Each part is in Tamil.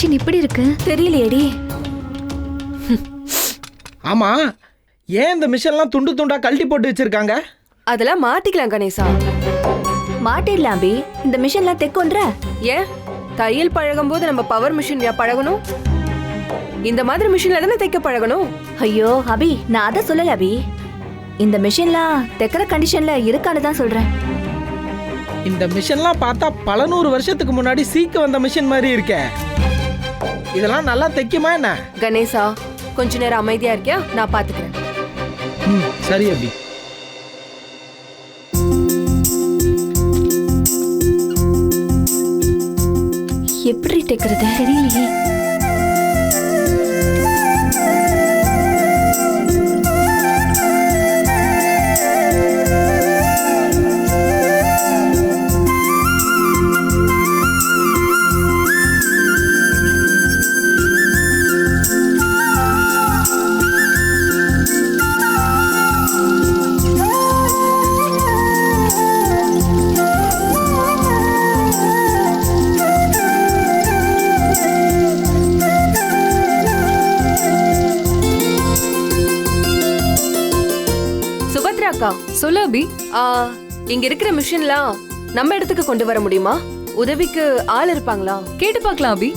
மிஷின் இப்படி இருக்கு? தெரியலையேடி. ஆமா, ஏன் இந்த மிஷின்லாம் துண்டு துண்டா கழட்டி போட்டு வச்சிருக்காங்க? அதெல்லாம் மாத்திக்கலாம் கணேசா. மாட்டிடலாம் அபி. இந்த மிஷின்லாம் தெக்கொன்ற. ஏன் தையல் பழகும் போது நம்ம பவர் மிஷின் பழகணும்? இந்த மாதிரி மிஷின்ல தானே தைக்க பழகணும். ஐயோ அபி, நான் அதை சொல்லல அபி. இந்த மிஷின்லாம் தெக்கிற கண்டிஷன்ல இருக்கான்னு தான் சொல்றேன். இந்த மிஷின்லாம் பார்த்தா பல 100 வருஷத்துக்கு முன்னாடி சீக்கு வந்த மிஷின் மாதிரி இருக்கே. இதெல்லாம் நல்லா தைக்குமா என்ன? கணேசா, கொஞ்ச நேரம் அமைதியா இருக்கியா? நான் பாத்துக்கிறேன். சரி அபி. எப்படி தைக்கிறது தெரியலையே. சொல்லு அபி. இங்க இருக்கிற மிஷின்லாம் நம்ம இடத்துக்கு கொண்டு வர முடியுமா? உதவிக்கு ஆள் இருப்பாங்களா? கேட்டு பார்க்கலாம் அபி.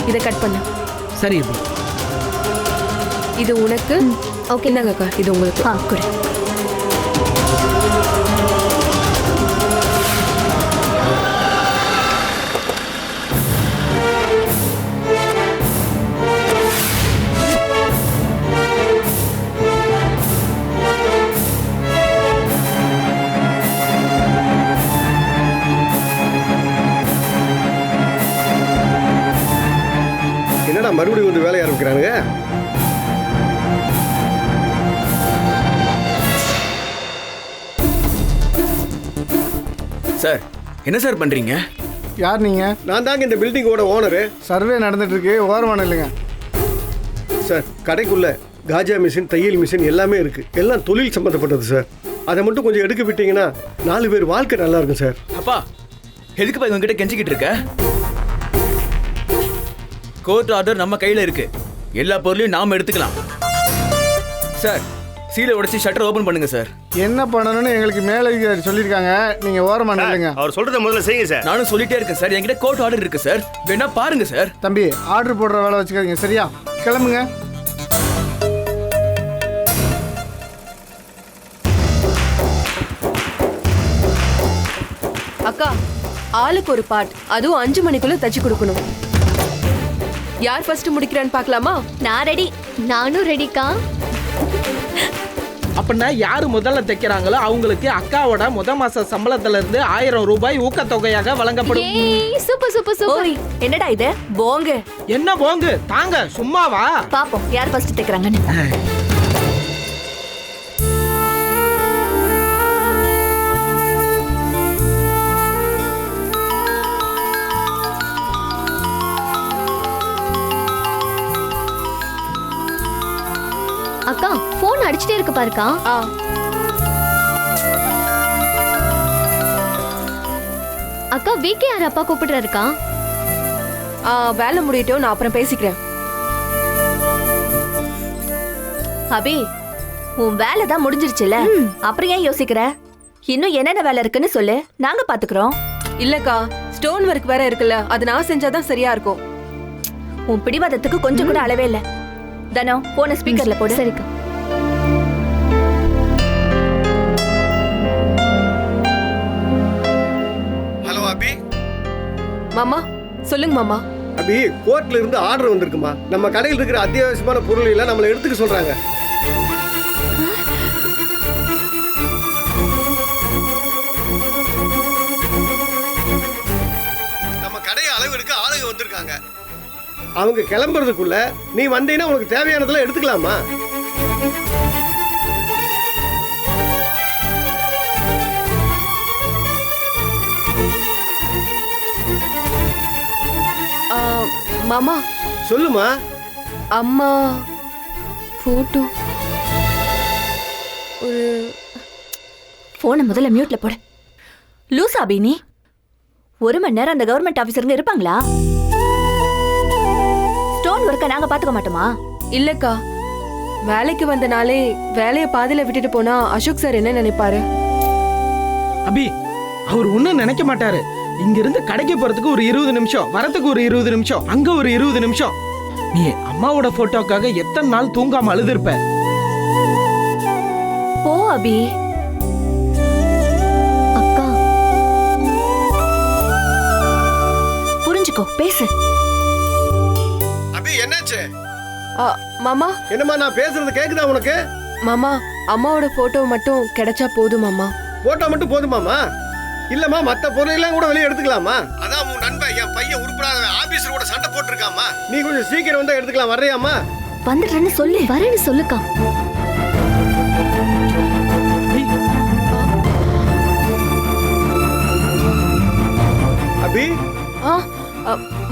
இதை கட் பண்ணு. சரி அபி. இது உனக்கு. ஓகே இந்தாங்கக்கா, இது உங்களுக்கு. குடு. என்னடா மறுபடியும் வந்து வேலைய ஆரம்பிக்கிறானுங்க? சார், என்ன சார் பண்றீங்க? யார் நீங்க? நான் தாங்க இந்த பில்டிங்கோட ஓனரு. சர்வே நடந்துட்டு இருக்கு, ஓரமான இல்லைங்க சார். கடைக்குள்ள காஜா மிஷின், தையல் மிஷின் எல்லாமே இருக்கு. எல்லாம் தொழில் சம்பந்தப்பட்டது சார். அதை மட்டும் கொஞ்சம் எடுக்க விட்டீங்கன்னா 4 பேர் வாழ்க்கை நல்லா இருக்கும் சார். அப்பா, எதுக்குப்பா இவங்க கெஞ்சிக்கிட்டு இருக்க? கோர்ட் ஆர்டர் நம்ம கையில இருக்கு. எல்லா பொருளையும் நாம எடுத்துக்கலாம். சார், சீலை உடைச்சு ஷட்டர் ஓபன் பண்ணுங்க சார். என்ன பண்ணணும்னு எங்களுக்கு மேலே சொல்லியிருக்காங்க. நீங்க ஓரமா நில்லுங்க. அவர் சொல்றத முதல்ல செய்யுங்க சார். நானும் சொல்லிட்டே இருக்கேன் சார். என்கிட்ட கோர்ட் ஆர்டர் இருக்கு சார். வேணா பாருங்க சார். தம்பி, ஆர்டர் போடுற வேலை வச்சுக்காதீங்க, சரியா? கிளம்புங்க. அக்கா, ஆளுக்கு ஒரு பார்ட், அதுவும் 5 மணிக்குள்ள தச்சு கொடுக்கணும். யார் ஃபர்ஸ்ட் முடிக்கிறான்னு பார்க்கலாமா? நான் ரெடி. நானும் ரெடிக்கா. அப்படின்னா யாரு முதல்ல தைக்கிறாங்களோ அவங்களுக்கு அக்காவோட முத மாச சம்பளத்துல இருந்து 1000 ரூபாய் ஊக்கத்தொகையாக வழங்கப்படும். Super super super. என்னடா இது போங்க? என்ன போங்கு? தாங்க சும்மாவா? பாப்போம் யார் ஃபர்ஸ்ட் தைக்கிறாங்கன்னு. அக்கா, போன் அடிச்சிட்டே இருக்கு பாருக்கா. அக்கா, வீக்கே யார் அப்பா கூப்பிடுறாருக்கா? வேலை முடியட்டும், நான் அப்புறம் பேசிக்கிறேன். அபி, உன் வேலை தான் முடிஞ்சிருச்சுல, அப்புறம் ஏன் யோசிக்கிற? இன்னும் என்னென்ன வேலை இருக்குன்னு சொல்லு, நாங்க பாத்துக்கிறோம். இல்லக்கா, ஸ்டோன் ஒர்க் வேற இருக்குல்ல, அது நான் செஞ்சாதான் சரியா இருக்கும். உன் பிடிவாதத்துக்கு கொஞ்சம் கூட அளவே இல்ல. தனோ, போன ஸ்பீக்கர்ல போடு. சரிக்கா. மாமா சொல்லுங்க மாமா. அபி, கோர்ட்ல இருந்து ஆர்டர் வந்திருக்குமா. நம்ம கடையில் இருக்கிற அத்தியாவசியமான பொருள் எல்லாம் நம்மளை எடுத்துக்க சொல்றாங்க. நம்ம கடையை அளவு எடுக்க ஆளுங்க வந்திருக்காங்க. அவங்க கிளம்புறதுக்குள்ள நீ வந்தீங்கன்னா உனக்கு தேவையானதெல்லாம் எடுத்துக்கலாமா? ஆ, மாமா சொல்லுமா. அம்மா போட்டோ ஒரு போனை முதல்ல மியூட்ல போடு. லூசா அபி நீ? 1 மணி நேரம் அந்த கவர்மெண்ட் ஆபீசருங்க இருப்பாங்களா? ஸ்டோன் ஒர்க்க நாங்க பாத்துக்க மாட்டோமா? இல்லக்கா, வேலைக்கு வந்த நாளே வேலையை பாதியில விட்டுட்டு போனா அசோக் சார் என்ன நினைப்பாரு? அபி, அவர் ஒன்றும் நினைக்க மாட்டாரு. இங்க இருந்து கடைக்கு போறதுக்கு ஒரு 20 நிமிஷம், வரதுக்கு ஒரு 20 நிமிஷம், அங்க ஒரு 20 நிமிஷம். நீ அம்மாவோட போட்டோக்காக எத்தனை நாள் தூங்காம அழுதுருப்ப. போ அபி. அக்கா, புரிஞ்சுக்கோ, பேசு. அபி, என்னாச்சு? ஆ, மாமா என்னம்மா, நான் பேசுறது கேக்குதா உனக்கு? மாமா அம்மாவோட போட்டோ மட்டும் கிடைச்சா போதும் மாமா. போட்டோ மட்டும் போதுமாமா? இல்லம்மா, மத்த பொருளெல்லாம் கூட வெளியே எடுத்துக்கலாமா? அதான் உன் நண்பன் என் பையன் உருப்படாத ஆபீசர் கூட சண்டை போட்டுருக்காமா. நீ கொஞ்சம் சீக்கிரம் வந்தா எடுத்துக்கலாம். வர்றியாமா? வந்துடுறேன்னு சொல்லு. வரேன்னு சொல்லுக்கா. அபி, ஆ,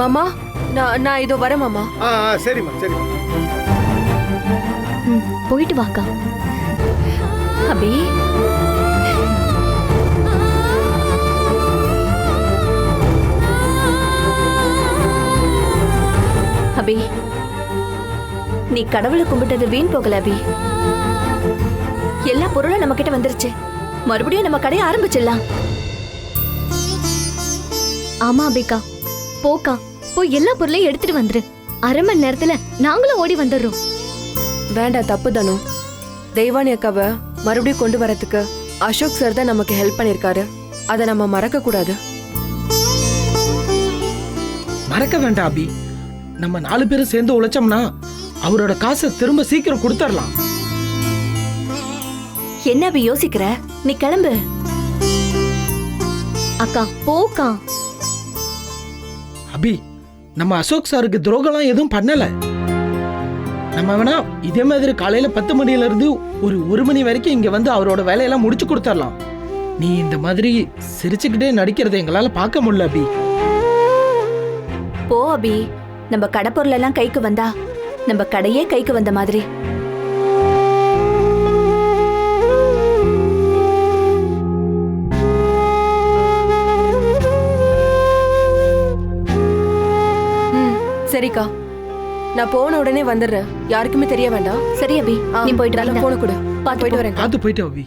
மாமா நான் இதோ வரேன் மாமா. சரிம்மா, சரிம்மா. போயிட்டு வாக்கா. அபி, அபி, நீ கடவுளை கும்பிட்டது வீண் போகல அபி. எல்லா பொருளும் நம்ம கிட்ட வந்துருச்சு. மறுபடியும் நம்ம கடையை ஆரம்பிச்சிடலாம். ஆமா அபிகா, போக்கா, போய் எல்லா பொருளையும் எடுத்துட்டு வந்துரு. 1/2 மணி நேரத்துல நாங்களும் ஓடி வந்துடுறோம். வேண்டாம், தப்பு தானோ. தெய்வானி அக்காவை மறுபடியும் கொண்டு வரதுக்கு அசோக் சார் தான் நமக்கு ஹெல்ப் பண்ணிருக்காரு. அதை நம்ம மறக்க கூடாது. மறக்க வேண்டாம் அபி. நம்ம 4 பேரும் சேர்ந்து உழைச்சோம்னா அவரோட காசை திரும்ப சீக்கிரம் கொடுத்துடலாம். என்ன அபி யோசிக்கிற? நீ கிளம்பு. அக்கா, போக்கா. அபி, நம்ம அசோக் சாருக்கு துரோகம்லாம் எதுவும் பண்ணல. நம்ம வேணா இதே மாதிரி காலையில 10 மணில இருந்து ஒரு 1 மணி வரைக்கும் இங்க வந்து அவரோட வேலையெல்லாம் முடிச்சு கொடுத்துடலாம். நீ இந்த மாதிரி சிரிச்சுக்கிட்டே நடிக்கிறத எங்களால பார்க்க முடியல அபி. போ அபி. நம்ம கடை பொருள் எல்லாம் கைக்கு வந்தா நம்ம கடையே கைக்கு வந்த மாதிரி. சரிக்கா, நான் போன உடனே வந்துடுறேன். யாருக்குமே தெரிய வேண்டாம். சரி அபி, நீ போயிட்டு போன கொடு. பார்த்து போயிட்டு வரேன். பார்த்து போயிட்டு அபி.